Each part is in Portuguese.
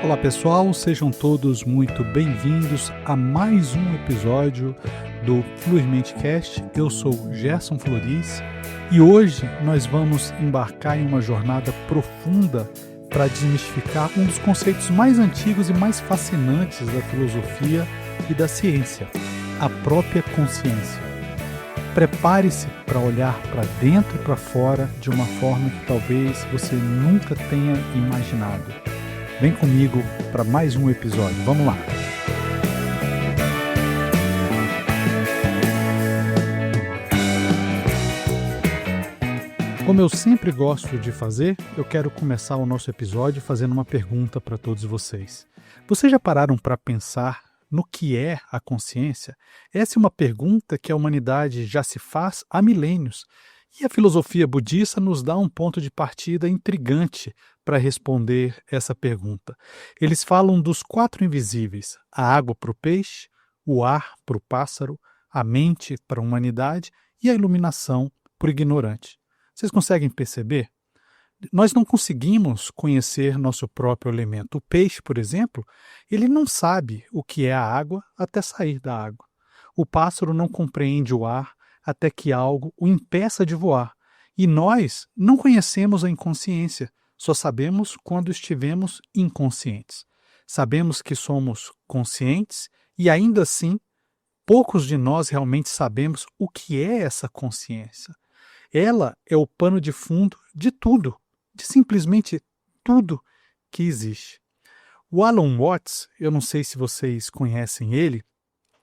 Olá pessoal, sejam todos muito bem-vindos a mais um episódio do Fluirmente Cast. Eu sou Gerson Flores e hoje nós vamos embarcar em uma jornada profunda para desmistificar um dos conceitos mais antigos e mais fascinantes da filosofia e da ciência, a própria consciência. Prepare-se para olhar para dentro e para fora de uma forma que talvez você nunca tenha imaginado. Vem comigo para mais um episódio. Vamos lá! Como eu sempre gosto de fazer, eu quero começar o nosso episódio fazendo uma pergunta para todos vocês. Vocês já pararam para pensar no que é a consciência? Essa é uma pergunta que a humanidade já se faz há milênios. E a filosofia budista nos dá um ponto de partida intrigante para responder essa pergunta. Eles falam dos 4 invisíveis: a água para o peixe, o ar para o pássaro, a mente para a humanidade e a iluminação para o ignorante. Vocês conseguem perceber? Nós não conseguimos conhecer nosso próprio elemento. O peixe, por exemplo, ele não sabe o que é a água até sair da água. O pássaro não compreende o ar até que algo o impeça de voar. E nós não conhecemos a inconsciência, só sabemos quando estivemos inconscientes. Sabemos que somos conscientes e ainda assim, poucos de nós realmente sabemos o que é essa consciência. Ela é o pano de fundo de tudo, de simplesmente tudo que existe. O Alan Watts, eu não sei se vocês conhecem ele,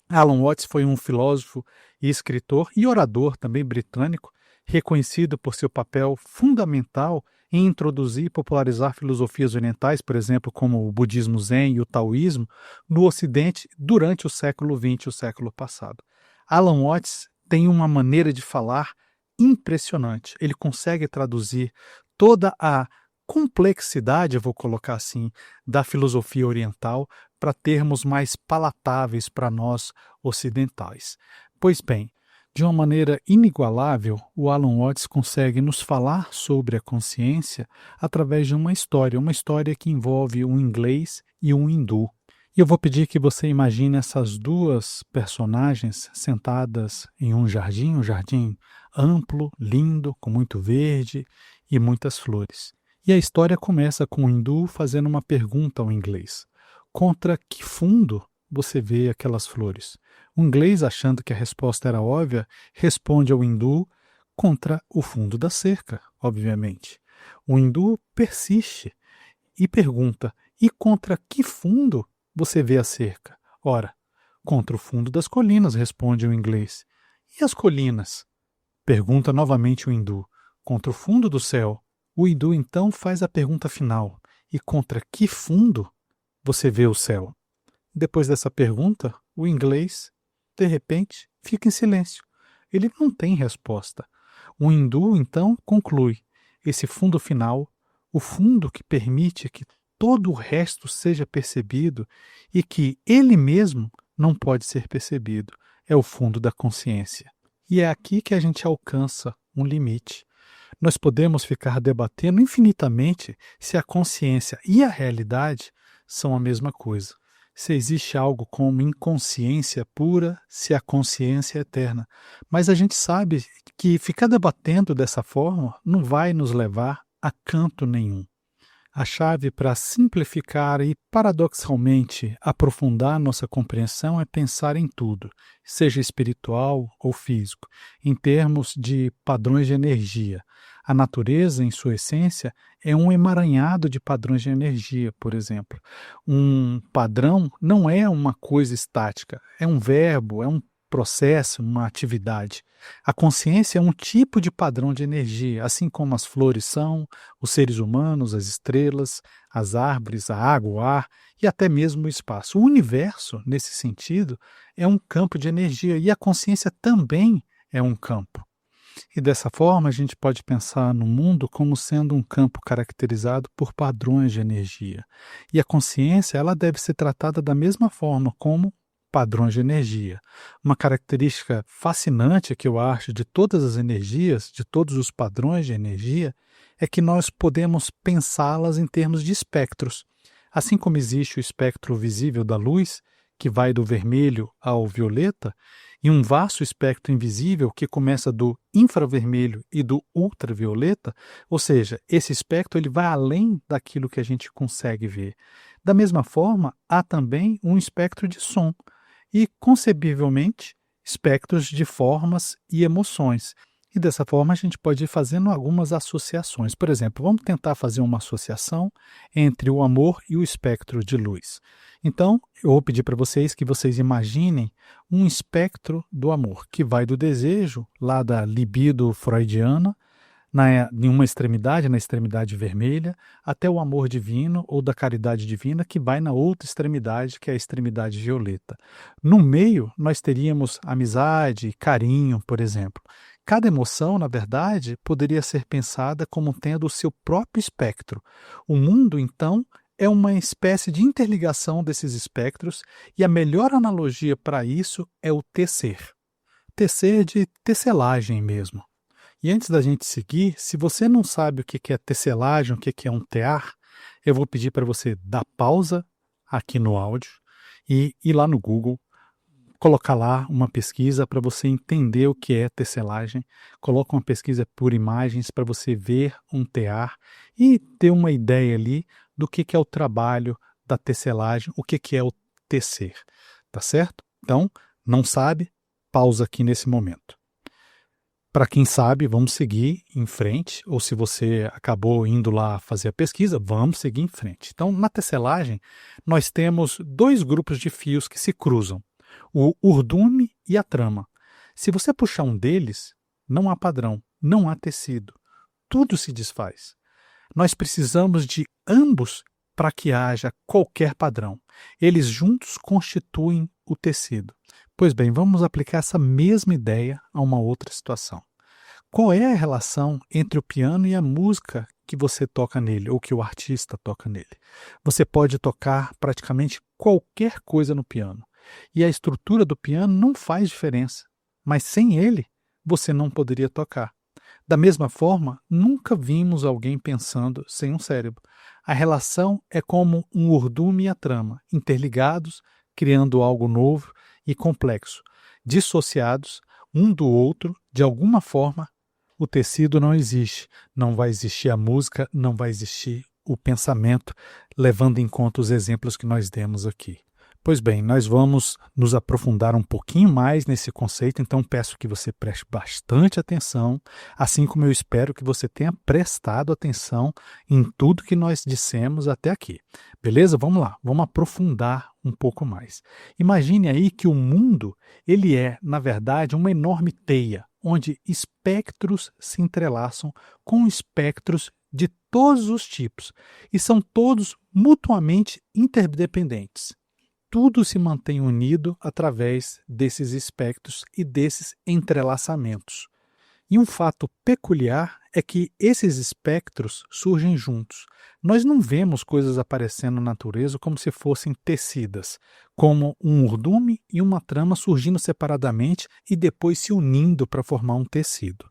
Alan Watts foi um filósofo e escritor e orador também britânico, reconhecido por seu papel fundamental em introduzir e popularizar filosofias orientais, por exemplo, como o budismo zen e o taoísmo, no Ocidente durante o século XX, o século passado. Alan Watts tem uma maneira de falar impressionante. Ele consegue traduzir toda a complexidade, eu vou colocar assim, da filosofia oriental para termos mais palatáveis para nós ocidentais. Pois bem, de uma maneira inigualável, o Alan Watts consegue nos falar sobre a consciência através de uma história que envolve um inglês e um hindu. E eu vou pedir que você imagine essas duas personagens sentadas em um jardim amplo, lindo, com muito verde e muitas flores. E a história começa com o hindu fazendo uma pergunta ao inglês: contra que fundo você vê aquelas flores? O inglês, achando que a resposta era óbvia, responde ao hindu: contra o fundo da cerca, obviamente. O hindu persiste e pergunta: e contra que fundo você vê a cerca? Ora, contra o fundo das colinas, responde o inglês. E as colinas? Pergunta novamente o hindu. Contra o fundo do céu. O hindu então faz a pergunta final: e contra que fundo você vê o céu? Depois dessa pergunta, o inglês, de repente, fica em silêncio. Ele não tem resposta. O hindu então conclui: esse fundo final, o fundo que permite que todo o resto seja percebido e que ele mesmo não pode ser percebido, é o fundo da consciência. E é aqui que a gente alcança um limite. Nós podemos ficar debatendo infinitamente se a consciência e a realidade são a mesma coisa. Se existe algo como inconsciência pura, se a consciência é eterna. Mas a gente sabe que ficar debatendo dessa forma não vai nos levar a canto nenhum. A chave para simplificar e, paradoxalmente, aprofundar nossa compreensão é pensar em tudo, seja espiritual ou físico, em termos de padrões de energia. A natureza, em sua essência, é um emaranhado de padrões de energia, por exemplo. Um padrão não é uma coisa estática, é um verbo, é um processo, uma atividade. A consciência é um tipo de padrão de energia, assim como as flores são, os seres humanos, as estrelas, as árvores, a água, o ar e até mesmo o espaço. O universo, nesse sentido, é um campo de energia e a consciência também é um campo. E dessa forma a gente pode pensar no mundo como sendo um campo caracterizado por padrões de energia. E a consciência ela deve ser tratada da mesma forma como padrões de energia. Uma característica fascinante que eu acho de todas as energias, de todos os padrões de energia, é que nós podemos pensá-las em termos de espectros. Assim como existe o espectro visível da luz, que vai do vermelho ao violeta, e um vasto espectro invisível que começa do infravermelho e do ultravioleta, ou seja, esse espectro ele vai além daquilo que a gente consegue ver. Da mesma forma, há também um espectro de som e, concebivelmente, espectros de formas e emoções. E dessa forma a gente pode ir fazendo algumas associações. Por exemplo, vamos tentar fazer uma associação entre o amor e o espectro de luz. Então, eu vou pedir para vocês que vocês imaginem um espectro do amor, que vai do desejo, lá da libido freudiana, em uma extremidade, na extremidade vermelha, até o amor divino ou da caridade divina, que vai na outra extremidade, que é a extremidade violeta. No meio, nós teríamos amizade, carinho, por exemplo. Cada emoção, na verdade, poderia ser pensada como tendo o seu próprio espectro. O mundo, então, é uma espécie de interligação desses espectros, e a melhor analogia para isso é o tecer. Tecer de tecelagem mesmo. E antes da gente seguir, se você não sabe o que é tecelagem, o que é um tear, eu vou pedir para você dar pausa aqui no áudio e ir lá no Google, colocar lá uma pesquisa para você entender o que é tecelagem. Coloca uma pesquisa por imagens para você ver um tear e ter uma ideia ali do que é o trabalho da tecelagem, o que é o tecer, tá certo? Então, não sabe? Pausa aqui nesse momento. Para quem sabe, vamos seguir em frente, ou se você acabou indo lá fazer a pesquisa, vamos seguir em frente. Então, na tecelagem, nós temos dois grupos de fios que se cruzam, o urdume e a trama. Se você puxar um deles, não há padrão, não há tecido, tudo se desfaz. Nós precisamos de ambos para que haja qualquer padrão. Eles juntos constituem o tecido. Pois bem, vamos aplicar essa mesma ideia a uma outra situação. Qual é a relação entre o piano e a música que você toca nele, ou que o artista toca nele? Você pode tocar praticamente qualquer coisa no piano, e a estrutura do piano não faz diferença, mas sem ele, você não poderia tocar. Da mesma forma, nunca vimos alguém pensando sem um cérebro. A relação é como um urdume e a trama, interligados, criando algo novo e complexo. Dissociados um do outro, de alguma forma, o tecido não existe. Não vai existir a música, não vai existir o pensamento, levando em conta os exemplos que nós demos aqui. Pois bem, nós vamos nos aprofundar um pouquinho mais nesse conceito, então peço que você preste bastante atenção, assim como eu espero que você tenha prestado atenção em tudo que nós dissemos até aqui. Beleza? Vamos lá, vamos aprofundar um pouco mais. Imagine aí que o mundo, ele é, na verdade, uma enorme teia, onde espectros se entrelaçam com espectros de todos os tipos, e são todos mutuamente interdependentes. Tudo se mantém unido através desses espectros e desses entrelaçamentos. E um fato peculiar é que esses espectros surgem juntos. Nós não vemos coisas aparecendo na natureza como se fossem tecidas, como um urdume e uma trama surgindo separadamente e depois se unindo para formar um tecido.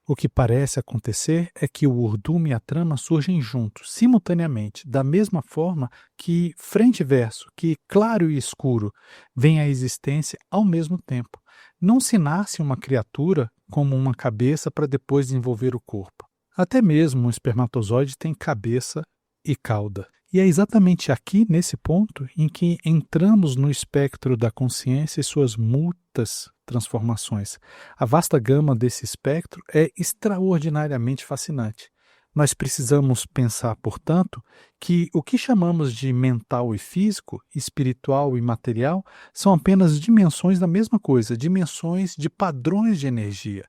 O que parece acontecer é que o urdume e a trama surgem juntos, simultaneamente, da mesma forma que frente e verso, que claro e escuro, vêm à existência ao mesmo tempo. Não se nasce uma criatura como uma cabeça para depois desenvolver o corpo. Até mesmo um espermatozoide tem cabeça e cauda. E é exatamente aqui, nesse ponto, em que entramos no espectro da consciência e suas muitas transformações. A vasta gama desse espectro é extraordinariamente fascinante. Nós precisamos pensar, portanto, que o que chamamos de mental e físico, espiritual e material, são apenas dimensões da mesma coisa, dimensões de padrões de energia.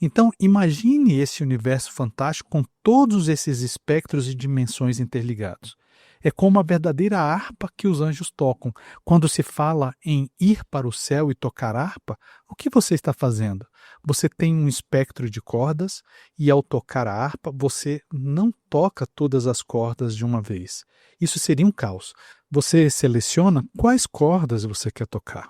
Então, imagine esse universo fantástico com todos esses espectros e dimensões interligados. É como a verdadeira harpa que os anjos tocam. Quando se fala em ir para o céu e tocar harpa, o que você está fazendo? Você tem um espectro de cordas e ao tocar a harpa você não toca todas as cordas de uma vez. Isso seria um caos. Você seleciona quais cordas você quer tocar.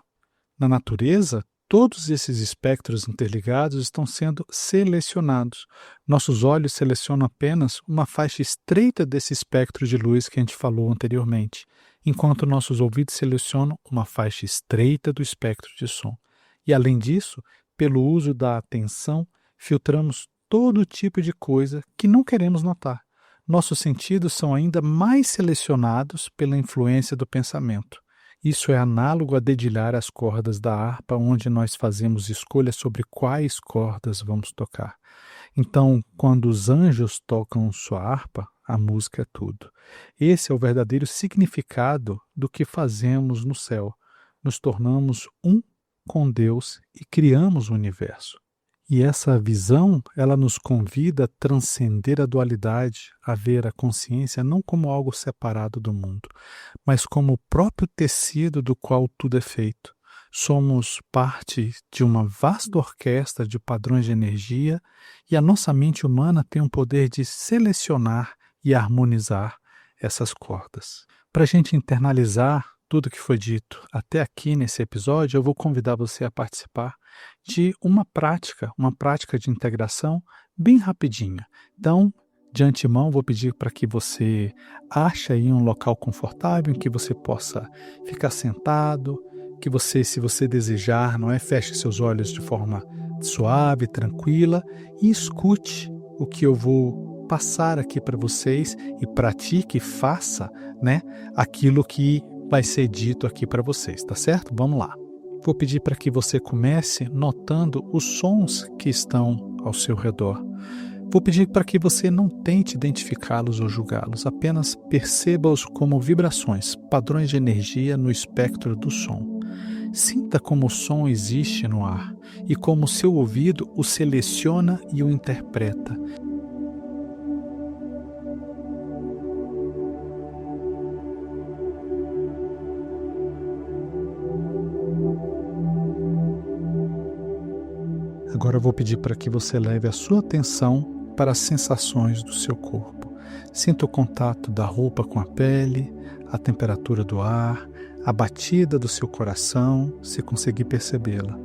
Na natureza, todos esses espectros interligados estão sendo selecionados. Nossos olhos selecionam apenas uma faixa estreita desse espectro de luz que a gente falou anteriormente, enquanto nossos ouvidos selecionam uma faixa estreita do espectro de som. E além disso, pelo uso da atenção, filtramos todo tipo de coisa que não queremos notar. Nossos sentidos são ainda mais selecionados pela influência do pensamento. Isso é análogo a dedilhar as cordas da harpa, onde nós fazemos escolhas sobre quais cordas vamos tocar. Então, quando os anjos tocam sua harpa, a música é tudo. Esse é o verdadeiro significado do que fazemos no céu. Nos tornamos um com Deus e criamos o universo. E essa visão, ela nos convida a transcender a dualidade, a ver a consciência não como algo separado do mundo, mas como o próprio tecido do qual tudo é feito. Somos parte de uma vasta orquestra de padrões de energia e a nossa mente humana tem o poder de selecionar e harmonizar essas cordas. Para a gente internalizar tudo que foi dito até aqui nesse episódio, eu vou convidar você a participar de uma prática de integração bem rapidinha. Então, de antemão, vou pedir para que você ache aí um local confortável em que você possa ficar sentado, que você, se você desejar, feche seus olhos de forma suave, tranquila e escute o que eu vou passar aqui para vocês e pratique, faça, aquilo que vai ser dito aqui para vocês, tá certo? Vamos lá. Vou pedir para que você comece notando os sons que estão ao seu redor. Vou pedir para que você não tente identificá-los ou julgá-los, apenas perceba-os como vibrações, padrões de energia no espectro do som. Sinta como o som existe no ar e como o seu ouvido o seleciona e o interpreta. Agora eu vou pedir para que você leve a sua atenção para as sensações do seu corpo. Sinta o contato da roupa com a pele, a temperatura do ar, a batida do seu coração, se conseguir percebê-la.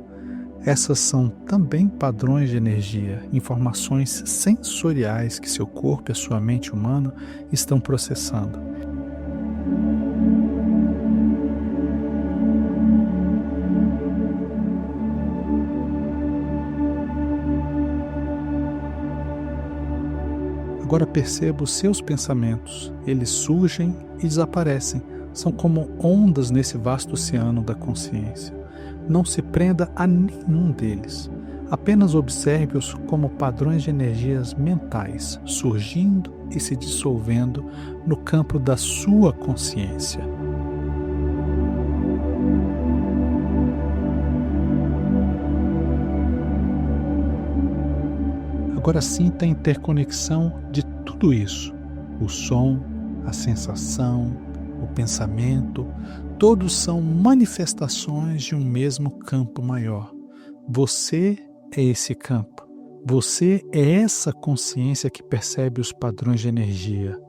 Essas são também padrões de energia, informações sensoriais que seu corpo e a sua mente humana estão processando. Agora perceba os seus pensamentos. Eles surgem e desaparecem. São como ondas nesse vasto oceano da consciência. Não se prenda a nenhum deles. Apenas observe-os como padrões de energias mentais, surgindo e se dissolvendo no campo da sua consciência. Agora sinta a interconexão de tudo isso. O som, a sensação, o pensamento, todos são manifestações de um mesmo campo maior. Você é esse campo. Você é essa consciência que percebe os padrões de energia.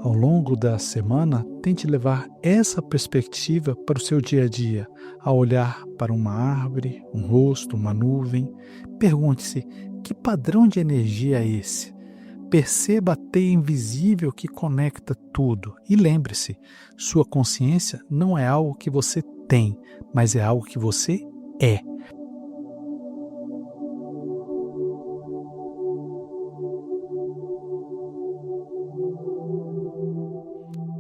Ao longo da semana, tente levar essa perspectiva para o seu dia a dia, ao olhar para uma árvore, um rosto, uma nuvem. Pergunte-se, que padrão de energia é esse? Perceba a teia invisível que conecta tudo e lembre-se, sua consciência não é algo que você tem, mas é algo que você é.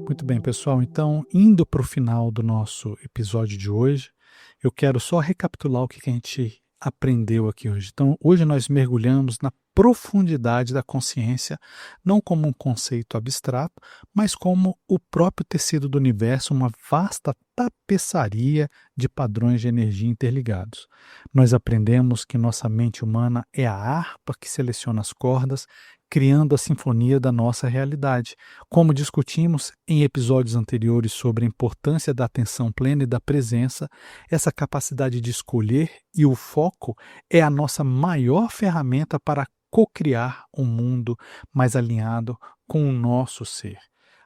Muito bem, pessoal. Então, indo para o final do nosso episódio de hoje, eu quero só recapitular o que a gente aprendeu aqui hoje. Então, hoje nós mergulhamos na profundidade da consciência, não como um conceito abstrato, mas como o próprio tecido do universo, uma vasta tapeçaria de padrões de energia interligados. Nós aprendemos que nossa mente humana é a harpa que seleciona as cordas, criando a sinfonia da nossa realidade. Como discutimos em episódios anteriores sobre a importância da atenção plena e da presença, essa capacidade de escolher e o foco é a nossa maior ferramenta para cocriar um mundo mais alinhado com o nosso ser.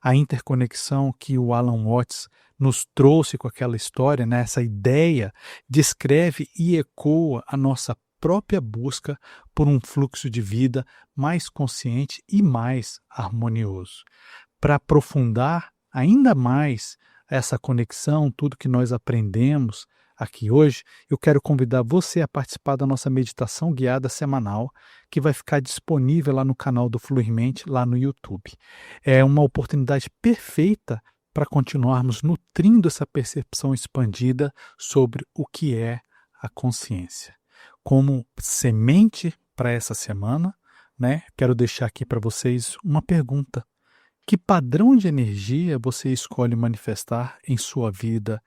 A interconexão que o Alan Watts nos trouxe com aquela história, né, essa ideia, descreve e ecoa a nossa própria busca por um fluxo de vida mais consciente e mais harmonioso. Para aprofundar ainda mais essa conexão, tudo que nós aprendemos aqui hoje, eu quero convidar você a participar da nossa meditação guiada semanal, que vai ficar disponível lá no canal do Fluirmente, lá no YouTube. É uma oportunidade perfeita para continuarmos nutrindo essa percepção expandida sobre o que é a consciência. Como semente para essa semana, né, quero deixar aqui para vocês uma pergunta. Que padrão de energia você escolhe manifestar em sua vida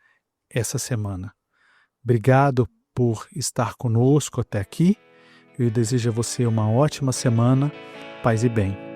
essa semana? Obrigado por estar conosco até aqui. Eu desejo a você uma ótima semana, paz e bem.